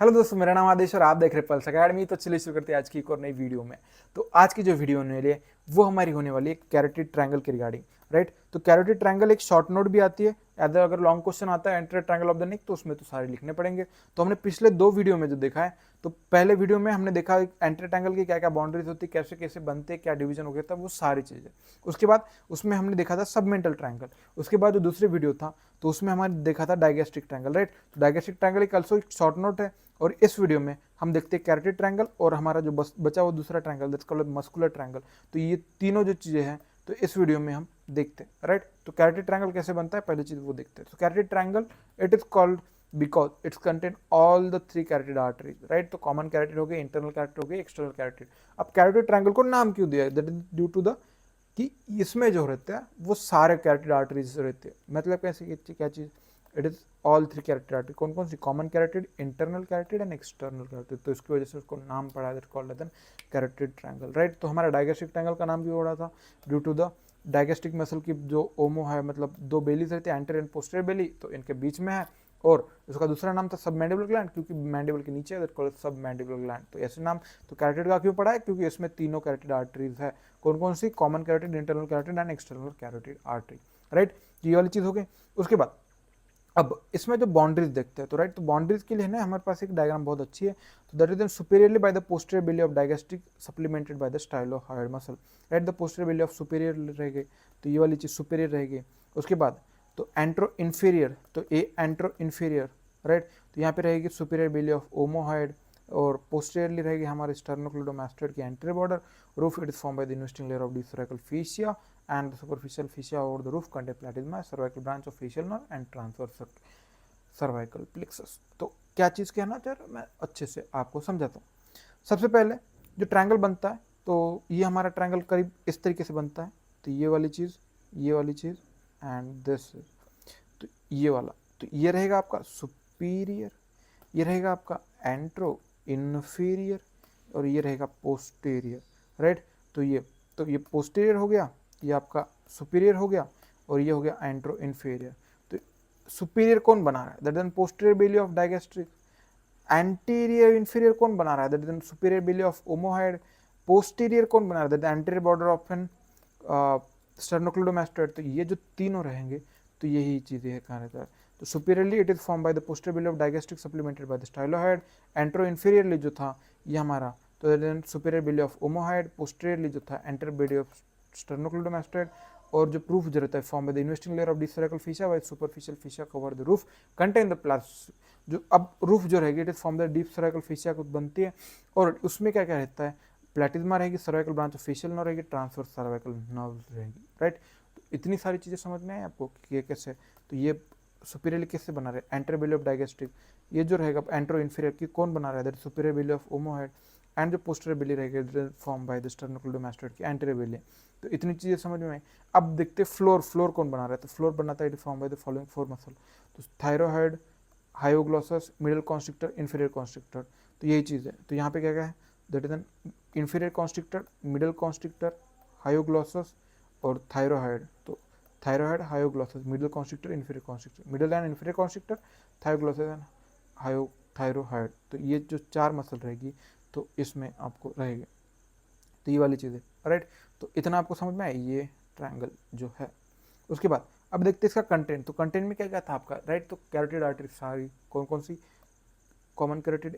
Hello दोस्तों, मेरा नाम आदेश और आप देख रहे हैं पल्स अकेडमी। तो चलिए शुरू करते हैं आज की एक और नई वीडियो में। तो आज की जो वीडियो होने वाली है वो हमारी होने वाली है कैरोटिड ट्रायंगल के रिगार्डिंग। राइट, तो कैरोटिड ट्रायंगल एक शॉर्ट नोट भी आती है, अगर लॉन्ग क्वेश्चन आता है एंटर ट्रायंगल ऑफ द नेक तो उसमें तो सारे लिखने पड़ेंगे। तो हमने पिछले दो वीडियो में जो देखा है, तो पहले वीडियो में हमने देखा एंटर ट्रायंगल की क्या क्या बाउंड्रीज होती है, कैसे कैसे बनते, क्या डिवीजन हो गया था, वो सारी चीजें। उसके बाद उसमें हमने देखा था सबमेंटल ट्रायंगल। उसके बाद जो दूसरी वीडियो था तो उसमें हमारे देखा था डायगेस्ट्रिक ट्रायंगल। राइट, तो डायगेस्ट्रिक ट्रायंगल एक ऑल्सो शॉर्ट नोट है। और इस वीडियो में हम देखते हैं कैरोटिड ट्रायंगल और हमारा जो बचा हुआ दूसरा triangle that's called muscular triangle. तो ये तीनों जो चीजें हैं तो इस वीडियो में हम देखते हैं। राइट, तो कैरोटिड ट्रायंगल कैसे बनता है पहली चीज वो देखते हैं। तो carotid triangle it is called because it's contain all the three carotid arteries. Right, तो कॉमन कैरोटिड हो गए, इंटरनल कैरोटिड हो गए, एक्सटर्नल कैरोटिड। अब कैरोटिड ट्रायंगल को नाम क्यों दिया है? That is due to the कि इसमें जो रहते हैं वो सारे कैरोटिड आर्टरीज रहते हैं। मतलब कैसे क्या चीज? It is all three carotid artery. कौन कौन सी? Common carotid, internal carotid and external carotid. तो इसकी वजह से उसको नाम पड़ा है कॉल्ड कैरोटिड ट्रायंगल। राइट, तो हमारा डायगेस्ट्रिक ट्रायंगल का नाम भी हो रहा था due to the digastric muscle की जो ओमो है, मतलब दो बेलीज रहती है, एंटीरियर एंड पोस्टीरियर बेली, तो इनके बीच में है। और उसका दूसरा नाम था सब मैंडिबल ग्लैंड, क्योंकि मैंडिबल के नीचे है, दैट कॉल्ड सब मैंडिबल ग्लैंड। तो ऐसे नाम। तो कैरोटिड का क्यों पड़ा है? क्योंकि इसमें तीनों कैरोटिड आर्टरीज है। कौन कौन सी? Common carotid, internal carotid and external carotid artery. Right, ये वाली चीज हो गई। उसके बाद अब इसमें जो बाउंड्रीज देखते हैं, तो राइट, तो बाउंड्रीज के लिए ना हमारे पास एक डायग्राम बहुत अच्छी है। तो that is superiorly bye the posterior belly of digastric supplemented by the स्टाइलोहायोइड muscle. Right, the posterior belly of superior रहेगी, तो ये वाली चीज सुपीरियर रहेगी। उसके बाद तो एंट्रो इन्फीरियर, तो ए एंट्रो इन्फीरियर। राइट, तो यहाँ पे रहेगी सुपीरियर बेली ऑफ ओमोहाइड। और पोस्टीरियरली रहेगी हमारे स्टर्नोक्लेडोमास्टोइड की anterior border. Roof it is form by the investing layer of D cervical fascia and the superficial fascia over the roof contain platysma, cervical branch of facial nerve and transverse cervical plexus। तो क्या चीज़ कहना चाह रहा हूँ मैं अच्छे से आपको समझाता हूँ। सबसे पहले जो ट्रायंगल बनता है, तो ये हमारा ट्रायंगल करीब इस तरीके से बनता है। तो ये वाली चीज़, ये वाली चीज़ एंड दिस। तो ये वाला, तो ये रहेगा आपका सुपीरियर, ये रहेगा आपका एंट्रो इन्फीरियर, और ये रहेगा पोस्टीरियर। राइट, तो ये पोस्टीरियर हो गया, ये आपका सुपीरियर हो गया, और ये हो गया एंट्रो इन्फीरियर। तो सुपीरियर कौन बना रहा है? That is posterior belly of digastric. Anterior inferior कौन बना रहा है? That is superior belly of omohyoid. Posterior कौन बना रहा है? That anterior border of an sternocleidomastoid. तो ये जो तीनों रहेंगे तो यही चीजें है कहा रहता है। तो superiorly it is form by the posterior belly of digastric supplemented by the stylohyoid. Antero inferiorly जो था ये हमारा, तो superior belly of omohyoid. Posteriorly जो था एंटर बेली ऑफ sternocleidomastoid। और जो प्रूफ जो रहता है form by the investing layer of the cervical fascia by superficial fascia cover the roof contain the प्लास। जो अब रूफ जो रहेगी it is form the deep cervical fascia को बनती है, और उसमें क्या क्या रहता है? प्लेटिज्मा रहेगी, cervical branch of facial nerve रहेगी, ट्रांसवर्स सर्वाइकल नर्व रहेगी। राइट, तो इतनी सारी चीजें समझ में आए आपको कि ये कैसे। तो ये सुपीरियर कैसे बना रहे? Enter Bailey of digastric. ये जो रहेगा एंट्रो इन्फीरियर की कौन बना रहा है? That superior belly of omohyoid. And जो पोस्टीरियर बेली रहेगी फॉर्म बाय द स्टर्नोक्लेडोमास्टोइड की एंटीरियर बेली। तो इतनी चीजें समझ में आई। अब देखते फ्लोर, फ्लोर कौन बना रहा है? तो फ्लोर बनाता है form by the following four muscle. तो thyroid, hyoglossus, middle constrictor, inferior constrictor. तो यही चीज है। तो यहाँ पे क्या क्या है? That is an inferior constrictor, middle constrictor, hyoglossus और थायरोइड। तो thyroid, hyoglossus, middle constrictor, inferior constrictor, middle and inferior constrictor, thyoglossus and hyo thyroid. तो ये जो चार मसल रहेगी तो इसमें आपको रहेगी। तो ये वाली चीज़ है। राइट, तो इतना आपको समझ में आया ये ट्रायंगल जो है। उसके बाद अब देखते हैं इसका कंटेंट। तो कंटेंट में क्या क्या था आपका? राइट, तो कैरोटिड आर्टरी सारी कौन कौन सी? Common carotid,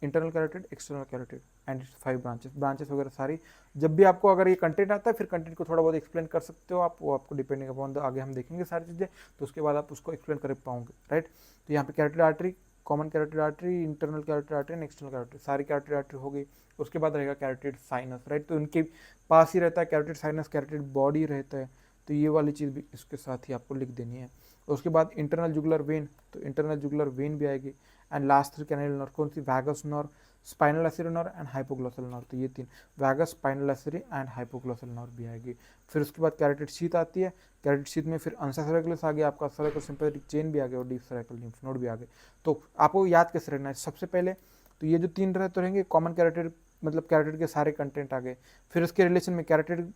internal carotid, external carotid and 5 branches वगैरह सारी। जब भी आपको अगर ये कंटेंट आता है फिर कंटेंट को थोड़ा बहुत एक्सप्लेन कर सकते हो आप, वो आपको डिपेंडिंग अपॉन द आगे हम देखेंगे सारी चीज़ें, तो उसके बाद आप उसको एक्सप्लेन कर पाओगे। राइट, तो यहाँ पे carotid artery, common carotid artery, internal carotid artery and external carotid, सारी कैरोटिड आर्टरी हो गई। उसके बाद रहेगा कैरोटिड साइनस। राइट, तो उनके पास ही रहता है कैरोटिड साइनस, कैरोटिड बॉडी रहता है। तो ये वाली चीज़ भी इसके साथ ही आपको लिख देनी है। उसके बाद इंटरनल जुगुलर वेन, तो इंटरनल जुगुलर वेन भी आएगी। And last three cranial nerve कौन सी? Vagus nerve, spinal accessory nerve and hypoglossal nerve. तो ये तीन, vagus, spinal accessory and hypoglossal nerve भी आएगी। फिर उसके बाद कैरोटिड शीथ आती है। कैरोटिड शीथ में फिर अंसा सर्विकलस आ गया, आपका सर्विकल सिंपैथेटिक चेन भी आ गया और डीप सर्विकल लिम्फ नोड भी आ गए। तो आपको याद कैसे रखना है? सबसे पहले तो ये जो तीन रहते रहेंगे कॉमन कैरोटिड, मतलब कैरोटिड के सारे कंटेंट आ गए। फिर उसके रिलेशन में कैरोटिड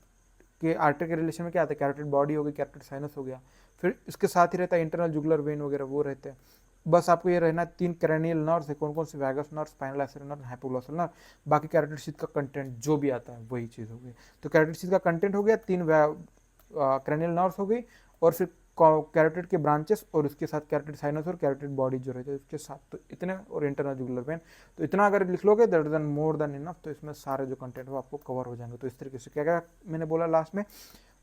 के आर्टरी के रिलेशन में क्या आता है? कैरोटिड बॉडी हो गई, कैरोटिड साइनस हो गया। फिर इसके साथ ही रहता है इंटरनल जुगुलर वेन वगैरह वो रहते हैं। बस आपको ये रहना 3 क्रैनियल नर्व्स है, कौन कौन से, vagus nerve, spinal asset nerve, hypoglossal nerve. बाकी कैरोटिड शीथ का कंटेंट जो भी आता है वही चीज़ हो गई। तो कैरोटिड शीथ का कंटेंट हो गया, 3 क्रैनियल नर्व्स हो गई, और फिर कैरोटिड के ब्रांचेस, और उसके साथ कैरोटिड साइनस और कैरोटिड बॉडी जो रहती है उसके साथ, तो इतने, और इंटरनल जुगुलर वेन। तो इतना अगर लिख लोगे that is more than enough, तो इसमें सारे जो कंटेंट हो आपको कवर हो जाएंगे। तो इस तरीके से क्या क्या मैंने बोला लास्ट में,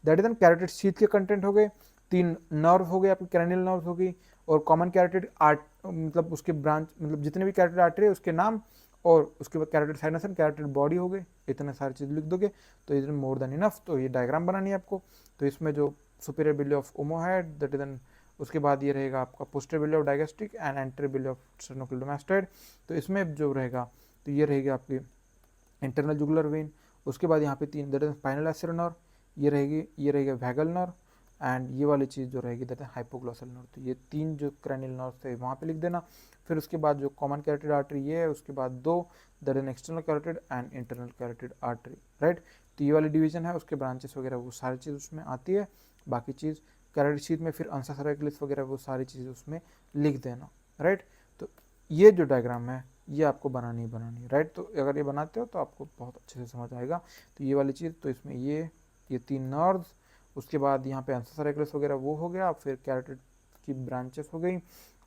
दैट इज कैरोटिड शीथ के कंटेंट हो गए, 3 नर्व हो गए आपकी, क्रैनियल नर्व हो गई, और कॉमन कैरोटिड आर्ट, मतलब उसके ब्रांच, मतलब जितने भी कैरोटिड आर्टरी है उसके नाम, और उसके बाद carotid sinus and carotid body हो गए। इतने सारी चीज़ लिख दोगे तो इज मोर देन इनफ। तो ये डायग्राम बनानी है आपको। तो इसमें जो superior belly of omohyoid, that is उसके बाद ये रहेगा आपका posterior belly of digastric and anterior belly of sternocleidomastoid. तो इसमें जो रहेगा, तो ये रहेगी आपकी इंटरनल जुगुलर वेन। उसके बाद यहाँ पे 3, that is spinal asset nerve, ये रहेगी, ये रहेगा वैगल नर्व, एंड ये वाली चीज़ जो रहेगी दैट इज हाइपोग्लॉसल नर्व। तो ये 3 जो क्रैनियल नर्व थे वहाँ पे लिख देना। फिर उसके बाद जो कॉमन कैरोटिड आर्टरी ये है, उसके बाद 2, that is external carotid and internal carotid artery, right. तो ये वाली डिवीजन है, उसके ब्रांचेस वगैरह वो सारी चीज़ उसमें आती है। बाकी चीज़ कैरोटिड शीथ में फिर अंसा सर्वाइकलिस वगैरह वो सारी चीज़ें उसमें लिख देना, राइट। तो ये जो डायग्राम है ये आपको बनानी ही बनानी है, राइट। तो अगर ये बनाते हो तो आपको बहुत अच्छे से समझ आएगा। तो ये वाली चीज़, तो इसमें ये 3 नर्व्स, उसके बाद यहाँ पे अंसा सर्वाइकलिस वगैरह वो हो गया, फिर कैरोटिड की ब्रांचेस हो गई,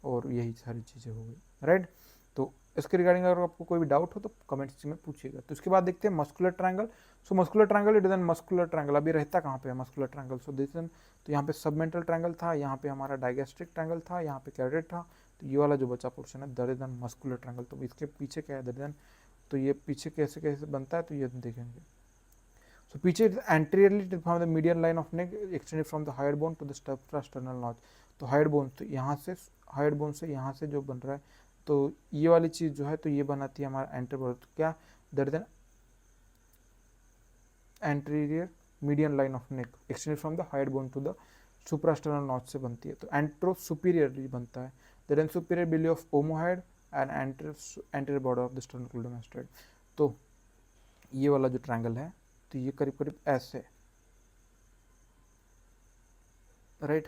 और यही सारी चीज़ें हो गई, राइट। तो इसके रिगार्डिंग अगर आपको कोई भी डाउट हो तो कमेंट्स में पूछिएगा। तो इसके बाद देखते हैं muscular triangle. So muscular triangle, it is an muscular triangle. अभी रहता कहाँ पे है मस्कुलर ट्रायंगल? सो दिस, तो यहाँ पे सबमेंटल ट्रायंगल था, यहाँ पे हमारा डायगेस्ट्रिक ट्रायंगल था, यहाँ पे कैरोटिड था। तो ये वाला जो बचा पोर्शन है that is N muscular triangle. तो इसके पीछे क्या है दैट इज, तो ये पीछे कैसे कैसे बनता है तो ये देखेंगे। So पीछे anteriorly from the median line of neck extended from the hyoid bone to the suprasternal notch। तो हाइड बोन, तो यहाँ से हाइड बोन से यहाँ से जो बन रहा है, तो ये वाली चीज़ जो है तो ये बनाती है हमारा एंटेरियर, तो क्या that is an anterior median line of neck extended from the hyoid bone to the suprasternal notch से बनती है। तो एंट्रो सुपीरियरली बनता है, that is superior belly of omohyoid and anterior border of the sternocleidomastoid. तो ये वाला जो ट्रायंगल है तो ये करीब करीब ऐसे, राइट।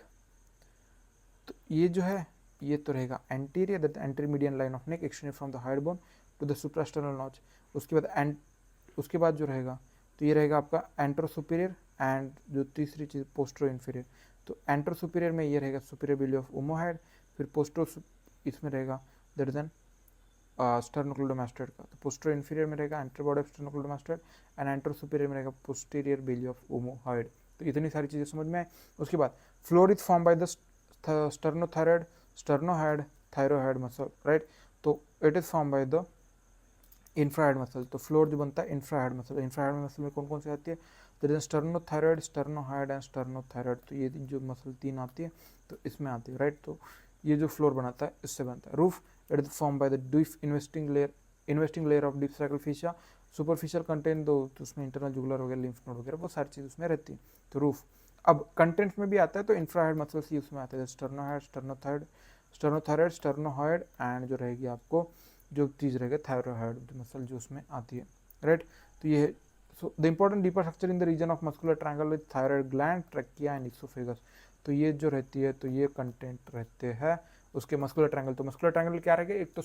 तो ये जो है ये तो रहेगा anterior, that anterior median line of neck extended from the hyoid bone to the suprasternal notch. उसके बाद जो रहेगा तो ये रहेगा आपका एंट्रो सुपीरियर, एंड जो तीसरी चीज़ पोस्ट्रो इन्फीरियर। तो एंट्रो सुपीरियर में ये रहेगा सुपीरियर बिली ऑफ ओमोहाइड, फिर पोस्ट्रो इसमें रहेगा दैट इज एन स्टर्नोक्लेडोमास्टोइड का। तो पोस्ट्रो इन्फीरियर में रहेगा anterior body of sternocleidomastoid, and antero superior में रहेगा पोस्टीरियर बिली ऑफ ओमोहाइड। तो इतनी सारी चीज़ें समझ में आए। उसके बाद floor is form by the sternothyroid, sternohyoid, thyrohyoid muscle, right. तो it is form by the infrahyoid muscle. तो फ्लोर जो बनता है इंफ्राहेड मसल, इंफ्राहेड मसल में कौन कौन सी आती है, तो स्टर्नोथायरॉइड, स्टर्नोहाइड एंड स्टर्नोथायरॉइड। तो ये जो मसल 3 आती है तो इसमें आती है, राइट। तो ये जो फ्लोर बनाता है इससे बनता है। Roof, it is form by the deep investing layer of deep cervical fascia, superficial content दो, तो उसमें इंटरनल जुगुलर वगैरह, लिम्फ नोड वगैरह वो सारी चीज़ उसमें रहती है। तो रूफ, अब कंटेंट्स में भी आता है तो इंफ्राहेड मसल्स ही उसमें आते हैं, स्टर्नोहाइड, स्टर्नोथायरॉइड, स्टर्नोहाइड, एंड जो रहेगी आपको जो चीज़ रहेगा थायरोहाइड मसल जो उसमें आती है, राइट। तो ये so the important deeper structure in the region of muscular triangle with thyroid gland, trachea and oesophagus. तो ये जो रहती है तो ये कंटेंट रहते हैं उसके मस्कुलर ट्रायंगल। तो मस्कुलर ट्रायंगल क्या रहेगा, एक तो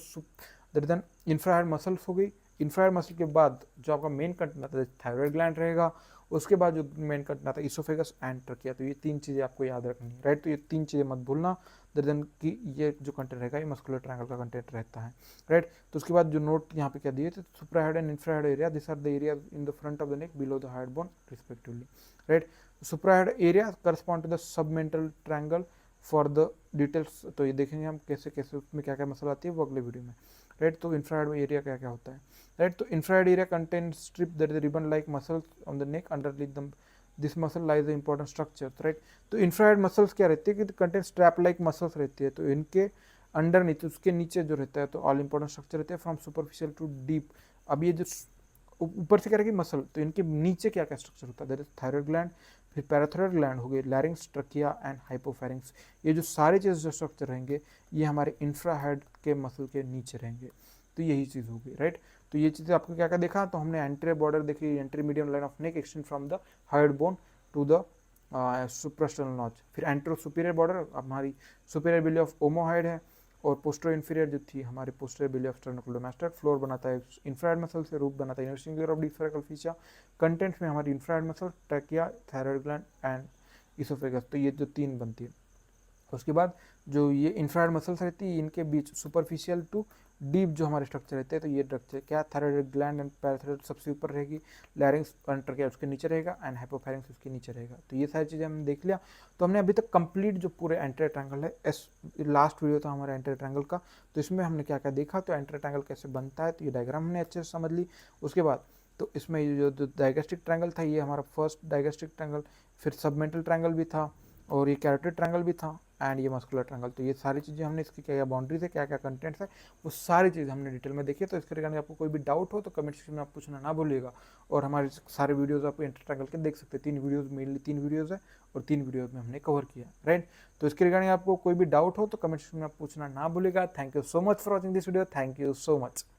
दैट इज एन इंफ्राहेड मसल्स हो गई, इंफ्राहेड मसल के बाद जो आपका मेन कंटेंट आता है थायराइड ग्लैंड रहेगा, उसके बाद जो मेन कंटेंट आता है इसोफेगस एंड ट्रकिया। तो ये 3 चीज़ें आपको याद रखनी है, राइट। तो ये 3 चीज़ें मत भूलना, देन कि ये जो कंटेंट रहेगा ये मस्कुलर ट्रायंगल का कंटेंट रहता है, राइट। तो उसके बाद जो नोट यहाँ पे क्या दिए थे, suprahyoid and infrahyoid area, this are the area in the front of the neck below the hyoid bone respectively, right. Suprahyoid area correspond to the submental triangle for the details. तो ये देखेंगे हम कैसे कैसे उसमें क्या क्या मसल आती है वो अगले वीडियो में, राइट। तो इंफ्रारेड एरिया क्या क्या होता है, राइट। तो infrahyoid area contain strip that is ribbon like muscles on the neck underneath the this muscle lies the important structure, right. तो इंफ्रारेड मसल्स क्या रहती है कि कंटेन स्ट्रैप लाइक मसल्स रहती है, तो इनके अंडरनीथ उसके नीचे जो रहता है तो ऑल इंपॉर्टेंट स्ट्रक्चर रहते हैं फ्रॉम सुपरफिशियल टू डीप। अब ये जो ऊपर से क्या रहेगी मसल, तो इनके नीचे क्या क्या स्ट्रक्चर होता है, दैट इज थायराइड ग्लैंड, फिर पैराथायरॉइड ग्लैंड हो गई, लैरिंग्स, ट्रकिया एंड हाइपोफैरिंग्स। ये जो सारे चीज़ जो स्ट्रक्चर रहेंगे ये हमारे इंफ्राहेड के मसल के नीचे रहेंगे। तो यही चीज़ होगी, राइट। तो ये चीज़ें आपको क्या क्या देखा, तो हमने एंटीरियर बॉर्डर देखी, anterior medium line of neck extend from the hyoid bone to the suprasternal notch. फिर एंट्रो सुपीरियर बॉर्डर हमारी सुपीरियर बिली ऑफ ओमोहाइड है, और पोस्टर इन्फीरियर जो थी हमारी पोस्टर बिलियफ स्टर्नोक्लेडोमास्टर, फ्लोर बनाता है इंफ्रारेड मसल से, रूफ बनाता है इन्वेस्टिगेटर ऑफ डिफरेकल फीचर, कंटेंट्स में हमारी infrared muscle, trachea, thyroid gland and oesophagus. तो ये जो 3 बनती है। उसके बाद जो ये इंफ्रारेड मसल्स रहती है इनके बीच सुपरफिशियल टू डीप जो हमारे स्ट्रक्चर रहते हैं, तो ये स्ट्रक्चर क्या, थायराइड ग्लैंड एंड पैराथायराइड सबसे ऊपर रहेगी, लैरिंग्स ट्रैकिया उसके नीचे रहेगा एंड हाइपोफैरिंग्स उसके नीचे रहेगा। तो ये सारी चीज़ें हमने देख लिया। तो हमने अभी तक कंप्लीट जो पूरे एंटीरियर ट्रायंगल है, लास्ट वीडियो था हमारा एंटीरियर ट्रायंगल का, तो इसमें हमने क्या क्या देखा, तो एंटीरियर ट्रायंगल कैसे बनता है, तो ये डायग्राम हमने अच्छे से समझ ली। उसके बाद तो इसमें जो डायगेस्टिक ट्रायंगल था, ये हमारा फर्स्ट डायगेस्टिक ट्रायंगल, फिर सबमेंटल ट्रायंगल भी था, और ये कैरोटिड ट्रायंगल भी था, एंड ये मस्कुलर ट्रायंगल। तो ये सारी चीज़ें हमने इसकी क्या क्या बाउंड्रीज है, क्या क्या कंटेंट्स है, वो सारी चीज़ हमने डिटेल में देखी है। तो इसके रिगार्डिंग आपको कोई भी डाउट हो तो कमेंट सेक्शन में आप पूछना ना भूलिएगा। और हमारे सारे वीडियोस आप इंटर ट्रायंगल के देख सकते हैं, 3 वीडियोस, मेनली 3 वीडियोस है, और 3 वीडियोस में हमने कवर किया, राइट। तो इसके रिगार्डिंग आपको कोई भी डाउट हो तो कमेंट सेक्शन में आप पूछना ना भूलिएगा। Thank you so much for watching this video, thank you so much.